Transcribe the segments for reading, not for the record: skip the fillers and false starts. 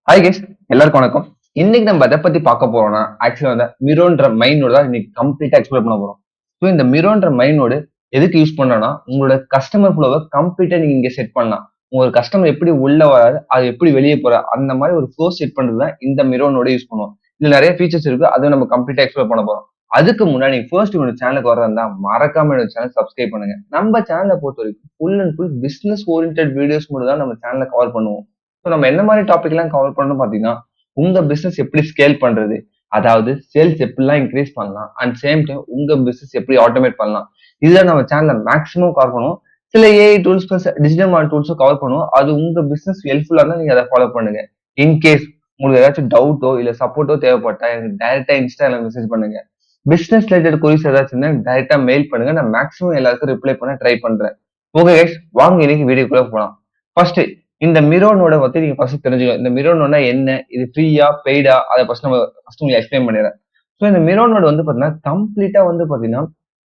Hi guys, எல்லாருக்கும் வணக்கம். இன்னைக்கு நம்ம எதை பத்தி பார்க்க போறோம்னா ஆக்சுவலா வந்து மிரோன்ற மைனோட தான் இன்னைக்கு கம்ப்ளீட்டா எக்ஸ்ப்ளோர் பண்ண போறோம். ஸோ இந்த மிரோன்ற மைனோடு எதுக்கு யூஸ் பண்ணோம்னா உங்களோட கஸ்டமர் ஃப்ளோவை கம்ப்ளீட்டா நீங்க இங்க செட் பண்ணலாம். உங்க கஸ்டமர் எப்படி உள்ள வராது, அது எப்படி வெளியே போற அந்த மாதிரி ஒரு ஃப்ளோ செட் பண்றது தான் இந்த மிரோனோட யூஸ் பண்ணுவோம். இதுல நிறைய ஃபீச்சர்ஸ் இருக்கு, அதை நம்ம கம்ப்ளீட்டா எக்ஸ்ப்ளோர் பண்ண போறோம். அதுக்கு முன்னாடி ஃபர்ஸ்ட் உங்க சேனலுக்கு வரதா மறக்காம என்னோட சேனல் சப்ஸ்கிரைப் பண்ணுங்க. நம்ம சேனலை பொறுத்த வரைக்கும் full and full business orient videos மட்டும் தான் நம்ம சேனலை கவர் பண்ணுவோம். ஸோ நம்ம என்ன மாதிரி டாபிக் எல்லாம் கவர் பண்ணணும் பாத்தீங்கன்னா உங்க பிசினஸ் எப்படி ஸ்கேல் பண்றது, அதாவது சேல்ஸ் எப்படிலாம் இன்க்ரீஸ் பண்ணலாம், அண்ட் சேம் டைம் உங்க பிசினஸ் எப்படி ஆட்டோமேட் பண்ணலாம், இதுதான் நம்ம சேனல்ல மேக்ஸிமம் கவர் பண்ணுவோம். சில AI tools plus digital market டூல்ஸும் கவர் பண்ணுவோம். அது உங்க பிசினஸ் ஹெல்ப்ஃபுல்லா இருந்தா நீங்க அதை ஃபாலோ பண்ணுங்க. இன்கேஸ் உங்களுக்கு ஏதாச்சும் டவுட்டோ இல்ல சப்போர்ட்டோ தேவைப்பட்டா எனக்கு டைரக்டா இன்ஸ்டால மெசேஜ் பண்ணுங்க. பிசினஸ் ரிலேட்டட் கொரிஸ் ஏதாச்சும் டைரக்டா மெயில் பண்ணுங்க. நான் மேக்ஸிமம் எல்லாருக்கும் ரிப்ளை பண்ண ட்ரை பண்றேன். ஓகே கைஸ், வாங்க இன்னைக்கு வீடியோக்குள்ள போலாம். ஃபர்ஸ்ட் இந்த மிரோனோட பத்தி நீங்க ஃபர்ஸ்ட் தெரிஞ்சுக்கணும். இந்த மிரோனோட என்ன, இது ஃப்ரீயா பெய்டா, அதை ஃபர்ஸ்ட் உங்களுக்கு எக்ஸ்பிளைன் பண்ணிடுறேன். ஸோ இந்த மிரோனோட வந்து பாத்தீங்கன்னா கம்ப்ளீட்டா வந்து பாத்தீங்கன்னா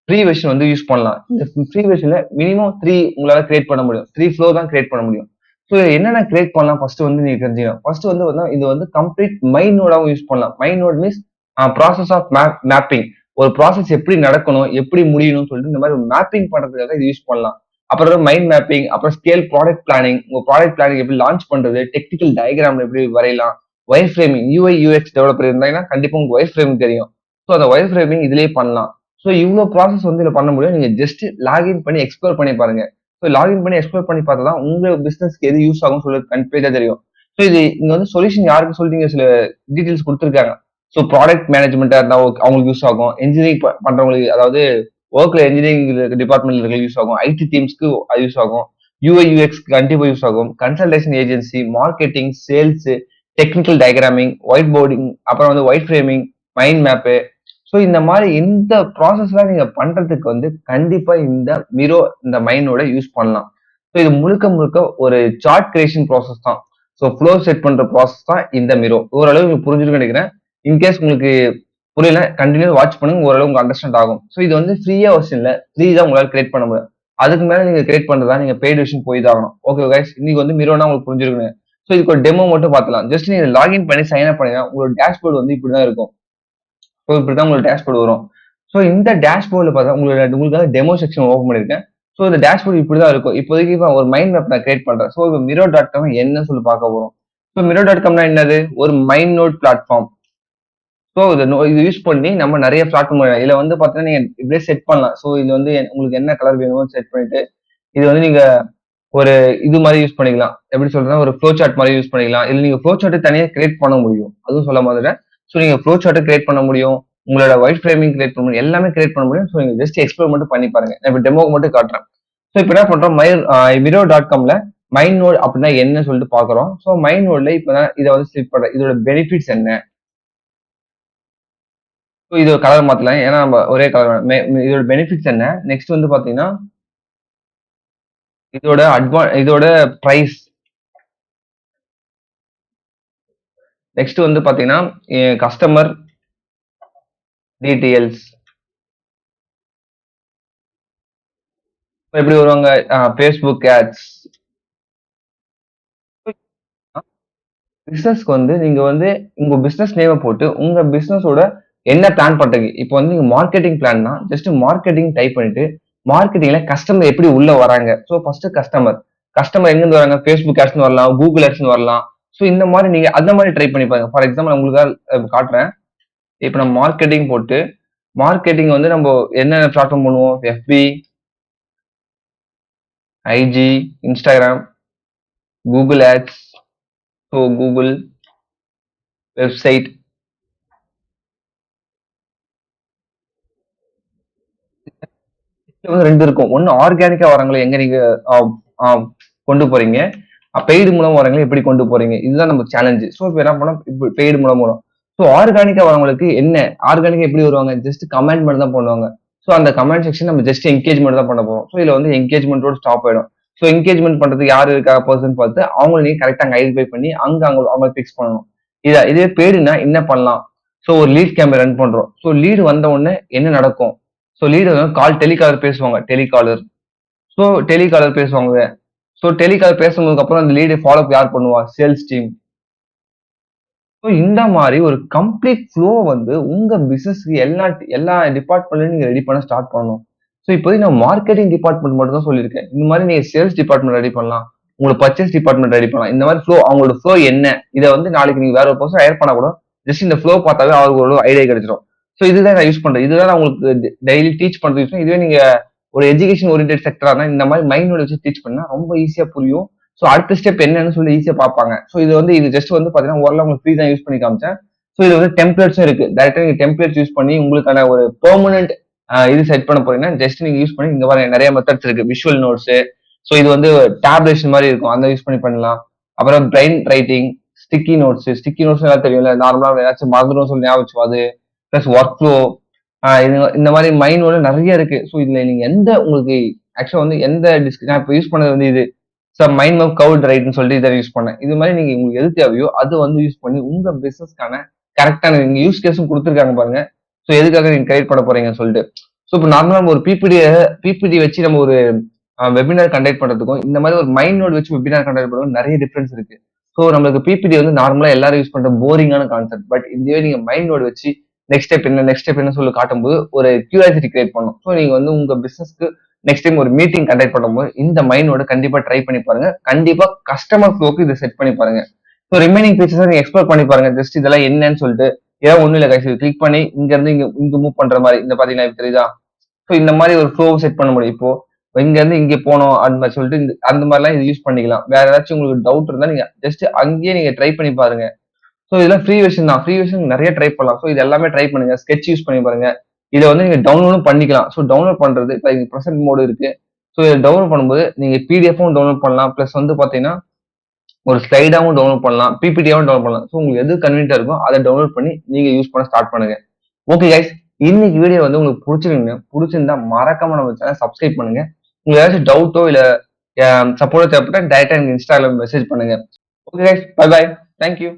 ஃப்ரீ வெர்ஷன் வந்து யூஸ் பண்ணலாம். இந்த ஃப்ரீ வெர்ஷன்ல மினிமம் 3 உங்களால கிரியேட் பண்ண முடியும். 3 ஃப்ளோ தான் கிரியேட் பண்ண முடியும். ஸோ என்னென்ன கிரியேட் பண்ணலாம் ஃபர்ஸ்ட் வந்து நீங்க தெரிஞ்சுக்கணும். ஃபர்ஸ்ட் வந்து பாத்தீங்கன்னா இது வந்து கம்ப்ளீட் மைண்ட் நோடாவும் யூஸ் பண்ணலாம். Mind note means process of mapping. ஒரு ப்ராசஸ் எப்படி நடக்கணும், எப்படி முடியணும்னு சொல்லிட்டு இந்த மாதிரி மேப்பிங் பண்றதுக்காக இது யூஸ் பண்ணலாம். அப்புறம் மைண்ட் மேப்பிங், அப்புறம் ஸ்கேல் ப்ராடக்ட் பிளானிங், உங்க ப்ராடக்ட் பிளானிங் எப்படி லான்ச் பண்றது, டெக்னிக்கல் டயக்ராம் எப்படி வரையலாம், wire framing, UI UX developer இருந்தாங்கன்னா கண்டிப்பா உங்களுக்கு ஒயர் ஃப்ரேமிங் தெரியும். ஸோ அந்த ஒயர் ஃப்ரேமிங் இதுலயே பண்ணலாம். ஸோ இவ்வளோ ப்ராசஸ் வந்து இதில் பண்ண முடியும். நீங்க ஜஸ்ட் லாகின் பண்ணி எக்ஸ்ப்ளோர் பண்ணி பாருங்க. ஸோ லாகின் பண்ணி எக்ஸ்ப்ளோர் பண்ணி பார்த்தா தான் உங்க பிசினஸ்க்கு எது யூஸ் ஆகும் சொல்லி கம்ப்ளீட்டா தெரியும். ஸோ இது இங்க வந்து சொல்யூஷன் யாருக்கு சொல்லிட்டு சில டீடைல்ஸ் கொடுத்துருக்காங்க. ஸோ ப்ராடக்ட் மேனேஜ்மெண்டா இருந்தா அவங்களுக்கு யூஸ் ஆகும். இன்ஜினியரிங் பண்றவங்களுக்கு, அதாவது ஒர்க்ல இன்ஜினியரிங் டிபார்ட்மெண்ட்ல இருக்க யூஸ் ஆகும். ஐடி டீம்ஸ்க்கு அது யூஸ் ஆகும். யூஐ யூஎக்ஸ் கண்டிப்பா யூஸ் ஆகும். Consultation agency, marketing, sales, technical diagramming, white boarding, அப்புறம் வந்து wireframing, mind map. So இந்த மாதிரி இந்த ப்ராசஸ்லாம் நீங்க பண்றதுக்கு வந்து கண்டிப்பா இந்த மிரோ இந்த மைண்டோட யூஸ் பண்ணலாம். ஸோ இது முழுக்க முழுக்க ஒரு சார்ட் கிரியேஷன் ப்ராசஸ் தான். ஸோ ஃப்ளோ செட் பண்ற ப்ராசஸ் தான் இந்த மிரோ. ஓரளவு உங்களுக்கு புரிஞ்சுன்னு நினைக்கிறேன். இன்கேஸ் உங்களுக்கு புரியல, கண்டினியூ வாட்ச் பண்ணுங்க, ஓரளவு உங்களுக்கு அண்டர்ஸ்டாண்ட் ஆகும். ஸோ இது வந்து ஃப்ரீயா வெர்ஷன் இல்ல, ஃப்ரீ தான் உங்களால கிரியேட் பண்ண முடியும். அதுக்கு மேல நீங்க கிரியேட் பண்றதா நீங்க பெய்ட் வெர்ஷன் போய் தான் ஆகணும். ஓகே கைஸ், இன்னைக்கு வந்து மிரோனா உங்களுக்கு புரிஞ்சிருக்கணும். ஸோ இதுக்கு ஒரு டெமோ மட்டும் பார்க்கலாம். ஜஸ்ட் நீங்க லாகின் பண்ணி சைன் அப் பண்ணீங்கன்னா உங்களோட டேஷ்போர்ட் வந்து இப்படிதான் இருக்கும். ஸோ இப்படிதான் உங்களுக்கு டேஷ்போர்ட் வரும். ஸோ இந்த டேஷ்போர்டில் பார்த்தா உங்களுக்காக டெமோ செக்ஷன் ஓப்பன் பண்ணிருக்கேன். ஸோ இந்த டேஷ்போர்ட் இப்படிதான் இருக்கும். இப்போதைக்கு இப்போ ஒரு மைண்ட் மேப் நான் கிரியேட் பண்றேன். ஸோ இப்போ மிரோ டாட் காம் என்ன சொல்லி பார்க்க போறோம். ஸோ மிரோ டாட் காம்னா என்னது, ஒரு மைண்ட் நோட் பிளாட்ஃபார்ம். ஸோ இது யூஸ் பண்ணி நம்ம நிறைய பிளாட்ஃபார்ம் இதுல வந்து பார்த்தீங்கன்னா நீங்க இப்படியே செட் பண்ணலாம். ஸோ இது வந்து உங்களுக்கு என்ன கலர் வேணுமோ செட் பண்ணிட்டு இது வந்து நீங்க ஒரு இது மாதிரி யூஸ் பண்ணிக்கலாம். எப்படி சொல்றேன்னா ஒரு ஃப்ளோ சார்ட் மாதிரி யூஸ் பண்ணிக்கலாம். இல்ல நீங்க ஃப்ளோ சார்ட் தனியாக கிரியேட் பண்ண முடியும். அதுவும் சொல்ல மாதிரி. ஸோ நீங்க ஃப்ளோ சார்ட் கிரியேட் பண்ண முடியும். உங்களோட ஒயிட் ஃப்ரேமிங் கிரியேட் பண்ண முடியும். எல்லாமே கிரியேட் பண்ண முடியும். ஸோ நீங்க ஜஸ்ட் எக்ஸ்ப்ளோர் மட்டும் பண்ணி பாருங்க. நான் இப்போ டெமோக்கு மட்டும் காட்டுறேன். ஸோ இப்போ என்ன பண்றோம், மிரோ டாட் காம்ல மைண்ட் நோட் அப்படின்னா என்ன சொல்லிட்டு பாக்குறோம். ஸோ மைண்ட் நோட்ல இப்போ இதை வந்து ஸ்லிப் பண்றேன். இதோட பெனிஃபிட்ஸ் என்ன, ஸோ இது கலர் மாத்தலாம். ஏன்னா நம்ம ஒரே கலர். இதோட பெனிஃபிட்ஸ் என்ன, நெக்ஸ்ட் வந்து பாத்தீங்கன்னா இதோட பிரைஸ், நெக்ஸ்ட் வந்து பாத்தீங்கன்னா கஸ்டமர் டீடைல்ஸ் எப்படி வருவாங்க, ஃபேஸ்புக் ஆட்ஸ். பிசினஸ்க்கு வந்து நீங்க வந்து உங்க பிசினஸ் நேமை போட்டு உங்க பிசினஸோட என்ன பிளான் பண்றீங்க. இப்போ வந்து நீங்க மார்க்கெட்டிங் பிளான்னா ஜஸ்ட் மார்க்கெட்டிங் டைப் பண்ணிட்டு மார்க்கெட்டிங்ல கஸ்டமர் எப்படி உள்ள வராங்க. ஸோ ஃபர்ஸ்ட் கஸ்டமர் எங்க இருந்து வராங்க, ஃபேஸ்புக் ஆட்ஸ் வரலாம், கூகுள் ஆட்ஸ் வரலாம். ஸோ இந்த மாதிரி நீங்க அந்த மாதிரி ட்ரை பண்ணி பாருங்க. ஃபார் எக்ஸாம்பிள் உங்களுக்கு காட்டுறேன். இப்போ நம்ம மார்க்கெட்டிங் போட்டு மார்க்கெட்டிங் வந்து நம்ம என்னென்ன பிளாட்ஃபார்ம் பண்ணுவோம், FB, IG, Instagram, Google ads, so Google website, வந்து 2 இருக்கும். ஒன்னு ஆர்கானிக்கா வரவங்களை எங்க நீங்க கொண்டு போறீங்க, பெய்டு மூலம் வரவங்களை எப்படி கொண்டு போறீங்க, இதுதான் நம்ம சேலஞ்சு. ஸோ இப்போ என்ன பண்ணோம், இப்போ பெய்டு மூலம் வரும். ஸோ ஆர்கானிக்கா வரவங்களுக்கு என்ன, ஆர்கானிக்கா எப்படி வருவாங்க, ஜஸ்ட் கமெண்ட் மட்டும் தான் பண்ணுவாங்க. ஸோ அந்த கமெண்ட் செக்ஷன் நம்ம ஜஸ்ட் என்கேஜ்மெண்ட் தான் பண்ண போறோம். ஸோ இதுல வந்து என்கேஜ்மெண்டோட ஸ்டாப் ஆயிடும். ஸோ என்கேஜ்மெண்ட் பண்றதுக்கு யாரு இருக்கா பர்சன் பார்த்து அவங்களை நீங்க கரெக்டா அங்க ஐடென்டிஃபை பண்ணி அவங்க பிக்ஸ் பண்ணணும். இதே பெய்டுனா என்ன பண்ணலாம். ஸோ ஒரு லீட் கேம்பெயின் ரன் பண்றோம். ஸோ லீடு வந்த உடனே என்ன நடக்கும். ஸோ லீடு வந்து டெலிகாலர் பேசுவாங்க. ஸோ டெலிகாலர் பேசுவாங்க. ஸோ டெலிகாலர் பேசுனதுக்கு அப்புறம் அந்த லீடு ஃபாலோ யார் பண்ணுவா, சேல்ஸ் டீம். ஸோ இந்த மாதிரி ஒரு கம்ப்ளீட் ஃப்ளோ வந்து உங்க பிசினஸ்க்கு எல்லா டிபார்ட்மெண்ட்லயும் நீங்க ரெடி பண்ண ஸ்டார்ட் பண்ணணும். ஸோ இப்போதைக்கு நான் மார்க்கெட்டிங் டிபார்ட்மெண்ட் மட்டும் தான் சொல்லியிருக்கேன். இந்த மாதிரி நீங்க சேல்ஸ் டிபார்ட்மெண்ட் ரெடி பண்ணலாம். உங்களோட பர்ச்சேஸ் டிபார்ட்மெண்ட் ரெடி பண்ணலாம். இந்த மாதிரி ஃப்ளோ அவங்களோட ஃப்ளோ என்ன? இதை வந்து நாளைக்கு நீங்க வேற ஒரு பர்சன் ஹையர் பண்ணா கூட ஜஸ்ட் இந்த ஃப்ளோ பார்த்தாவே அவருக்கு ஒரு ஐடியா கிடைச்சிடும். ஸோ இதுதான் நான் யூஸ் பண்றேன். இதுதான் நான் உங்களுக்கு டெய்லி டீச் பண்றது யூஸ். இதுவே நீங்க ஒரு எஜுகேஷன் ஓரியன்டெட் செக்டரா இருந்தா இந்த மாதிரி மைண்ட் வச்சு டீச் பண்ணா ரொம்ப ஈஸியா புரியும். ஸோ அடுத்த ஸ்டெப் என்னன்னு சொல்லி ஈஸியா பார்ப்பாங்க. ஸோ இது ஜஸ்ட் வந்து பாத்தீங்கன்னா ஓரளவு உங்களுக்கு ஃப்ரீ தான் யூஸ் பண்ணி காமிச்சேன். ஸோ இது வந்து டெம்ப்ளேட்ஸும் இருக்கு. டேரக்டா நீங்க டெம்ப்ளேட்ஸ் யூஸ் பண்ணி உங்களுக்கான ஒரு பெர்மனன்ட் இது செட் பண்ண போறீங்கன்னா ஜஸ்ட் நீங்க யூஸ் பண்ணி இங்க வர நிறைய மெத்தட்ஸ் இருக்கு. Visual notes. ஸோ இது வந்து டேப்லேஷன் மாதிரி இருக்கும். அந்த யூஸ் பண்ணலாம். அப்புறம் பிரெயின் ரைட்டிங், ஸ்டிக்கி நோட்ஸ் எல்லாம் தெரியும்ல. நார்மலா ஏதாச்சும் மறந்துடும் சொல்லி ஞாபகம் வச்சுக்கோ அது. Plus work flow. இந்த மாதிரி மைண்டோட நிறைய இருக்கு. ஸோ இதுல நீங்க உங்களுக்கு ஆக்சுவலா வந்து நான் இப்போ யூஸ் பண்ணது வந்து இது மைண்ட் மேப் கவுட் ரைட்னு சொல்லிட்டு இதை யூஸ் பண்ணேன். இது மாதிரி நீங்க உங்களுக்கு எது தேவையோ அது வந்து யூஸ் பண்ணி உங்க பிசினஸ்க்கான கரெக்டான நீங்க யூஸ் கேஸும் கொடுத்துருக்காங்க பாருங்க. ஸோ எதுக்காக நீங்க கிரியேட் பண்ண போறீங்கன்னு சொல்லிட்டு. ஸோ இப்போ நார்மலா நம்ம ஒரு பிபிடி வச்சு நம்ம ஒரு வெபினார் கண்டக்ட் பண்றதுக்கும் இந்த மாதிரி ஒரு மைண்ட் நோட் வச்சு வெபினார் கண்டக்ட் பண்றதுக்கும் நிறைய டிஃபரன்ஸ் இருக்கு. ஸோ நம்மளுக்கு பிபிடி வந்து நார்மலா எல்லாரும் யூஸ் பண்ற போரிங்கான கான்செப்ட். பட் இதுவே நீங்க மைண்ட் நோட் வச்சு நெக்ஸ்ட் ஸ்டெப் என்ன சொல்லி காட்டும்போது ஒரு கியூரியாசிட்டி கிரியேட் பண்ணும். ஸோ நீங்க வந்து உங்க பிசினஸ்க்கு நெக்ஸ்ட் டைம் ஒரு மீட்டிங் கண்டக்ட் பண்ணும்போது இந்த மைண்டோட கண்டிப்பா ட்ரை பண்ணி பாருங்க. கண்டிப்பா கஸ்டமர் ஃப்ளோக்கு இதை செட் பண்ணி பாருங்க. ஸோ ரிமைனிங் ஃபீச்சர்ஸ் நீங்க எக்ஸ்ப்ளோர் பண்ணி பாருங்க. ஜஸ்ட் இதெல்லாம் என்னன்னு சொல்லிட்டு ஏதோ ஒண்ணும் இல்லை கைஸ். கிளிக் பண்ணி இங்க இருந்து இங்க மூவ் பண்ற மாதிரி இந்த பாத்தீங்கன்னா தெரியுதா? ஸோ இந்த மாதிரி ஒரு ஃப்ளோ செட் பண்ண முடியும். இப்போ இங்க இருந்து இங்க போனோம் அந்த மாதிரி சொல்லிட்டு அந்த மாதிரிலாம் இது யூஸ் பண்ணிக்கலாம். வேற ஏதாச்சும் உங்களுக்கு டவுட் இருந்தா நீங்க ஜஸ்ட் அங்கேயே நீங்க ட்ரை பண்ணி பாருங்க. ஸோ இதெல்லாம் ஃப்ரீ வெர்ஷன் தான். ஃப்ரீ வெர்ஷன் நிறைய ட்ரை பண்ணலாம். ஸோ இது எல்லாமே ட்ரை பண்ணுங்க. ஸ்கெட்ச் யூஸ் பண்ணி பாருங்க. இதை வந்து நீங்க டவுன்லோடும் பண்ணிக்கலாம். ஸோ டவுன்லோட் பண்றது இப்போ ப்ரெசென்ட் மோடு இருக்கு. ஸோ இதை டவுன்லோட் பண்ணும்போது நீங்க பிடிஎஃப்பும் டவுன்லோட் பண்ணலாம். பிளஸ் வந்து பாத்தீங்கன்னா ஒரு ஸ்லைடாவும் டவுன்லோட் பண்ணலாம். பிபிடியாவும் டவுன்லோட் பண்ணலாம். ஸோ உங்களுக்கு எது கன்வீனியா இருக்கோ அதை டவுன்லோட் பண்ணி நீங்க யூஸ் பண்ண ஸ்டார்ட் பண்ணுங்க. ஓகே கைஸ், இன்னைக்கு வீடியோ வந்து உங்களுக்கு பிடிச்சிருந்தா மறக்காம நம்ம சேனல் சப்ஸ்கிரைப் பண்ணுங்க. உங்களுக்கு ஏதாச்சும் டவுட்டோ இல்ல சப்போர்ட்டோ தேவைப்பட்டா டைரக்டா எனக்கு இன்ஸ்டால மெசேஜ் பண்ணுங்க. Okay guys, bye bye. Thank you.